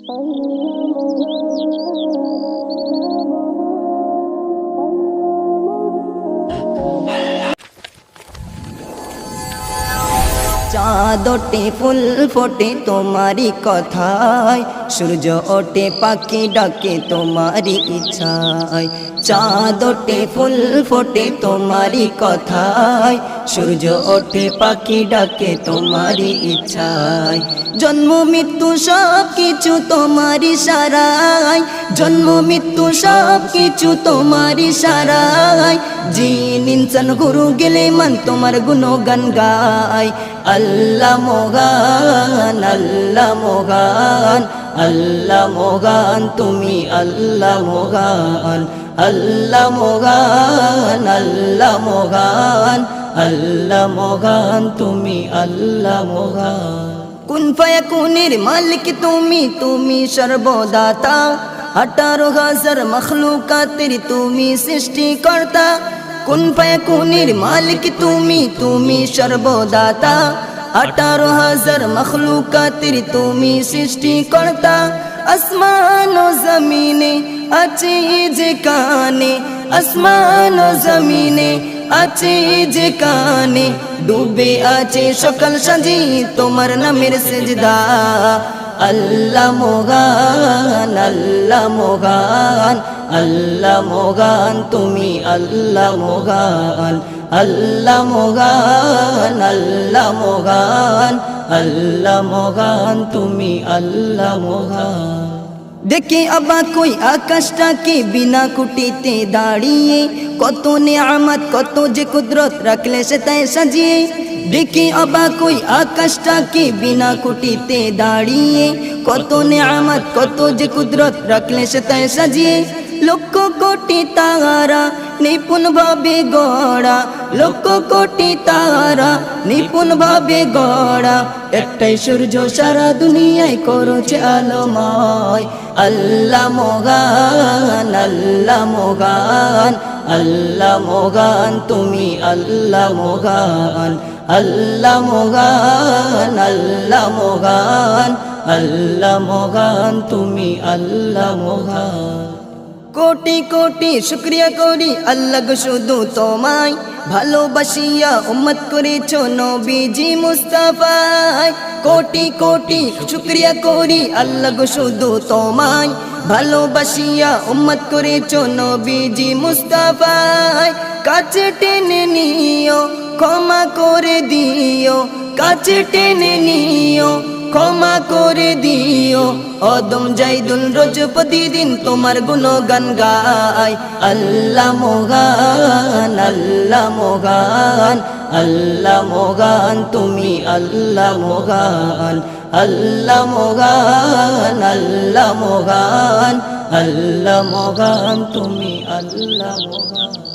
চাঁদ ওঠে ফুল ফোটে তোমারি কথায়, সূর্য ওঠে পাখি ডাকে তোমারি ইচ্ছায়। চাঁদ ওঠে ফুল ফোটে তোমারি কথায়, সূর্য ওঠে পাখি ডাকে তোমারি ইচ্ছায়। জন্ম মৃত্যু সব কিছু তোমারি ইশারায়, জন্ম মৃত্যু সব কিছু তোমারি ইশারায়। জিন ইনসান গুরু গেলে মান তোমার গুণগান গায়। আল্লাহ মোগান, আল্লাহ মোগান, আল্লাহ মোগান তুমি আল্লাহ মোগান। আল্লাহ মোগান, আল্লাহ মোগান, আল্লাহ মোগান তুমি আল্লাহ মোগান। কুন ফায়াকুনের মালিক তুমি, তুমি সর্বদাতা। 18,000 মখলুকাতের তুমি সৃষ্টিকর্তা। কুন ফায়াকুনের মালিক তুমি, তুমি সর্বদাতা। 18,000 মখলুকাতের তুমি সৃষ্টিকর্তা। আসমান ও জমিনে আছে যেখানে, আসমান ও জমিনে আছে যেখানে, ডুবে আছে সকল সাজি তোমার নামের সেজদা। আল্লাহ মোগান, আল্লাহ মোগান, আল্লাহ মোগান তুমি আল্লাহ মোগান। আল্লাহ মোগান, আল্লাহ মোগান, আল্লাহ মোগান তুমি আল্লাহ মোগান। দেখে অবাক কই আকাশটাকে বিনা কুটিতে দাঁড়িয়ে, কত নেয়ামত কত যে কুদরত রাখলে সে তাই সাজিয়ে। দেখে অবাক কই আকাশটাকে বিনা কুটিতে দাঁড়িয়ে, কত নেয়ামত কত যে কুদরত রাখলে সে তাই সাজিয়ে। লক্ষ কোটি তারা নিপুণ ভাবে গড়া, লক্ষ কোটি তারা নিপুণ ভাবে গড়া। একটাই সূর্য সারা দুনিয়ায় করেছে আলোময়। আল্লাহ মোগান, আল্লাহ মোগান, আল্লাহ মোগান তুমি আল্লাহ মোগান। আল্লাহ মোগান, আল্লাহ মোগান, আল্লাহ মোগান তুমি আল্লাহ মোগান। কোটি কোটি শুকরিয়া করি আল্লাহ গো শুধু তোমায়, ভালোবাসিয়া উম্মত করেছো নবীজি মুস্তাফায়। কোটি কোটি শুকরিয়া করি আল্লাহ গো শুধু তোমায়, ভালোবাসিয়া উম্মত করেছো নবীজি মুস্তাফায়। কাছে টেনে নিও ক্ষমা করে দিও, কাছে টেনে নিও ক্ষমা করে দিও। অদম জাইদুল রোজ প্রতিদিন তোমার গুণগান গায়। আল্লাহ মোগান, আল্লাহ মোগান, আল্লাহ মোগান তুমি আল্লাহ মোগান। আল্লাহ মোগান, আল্লাহ মোগান, আল্লাহ মোগান তুমি আল্লাহ মোগান।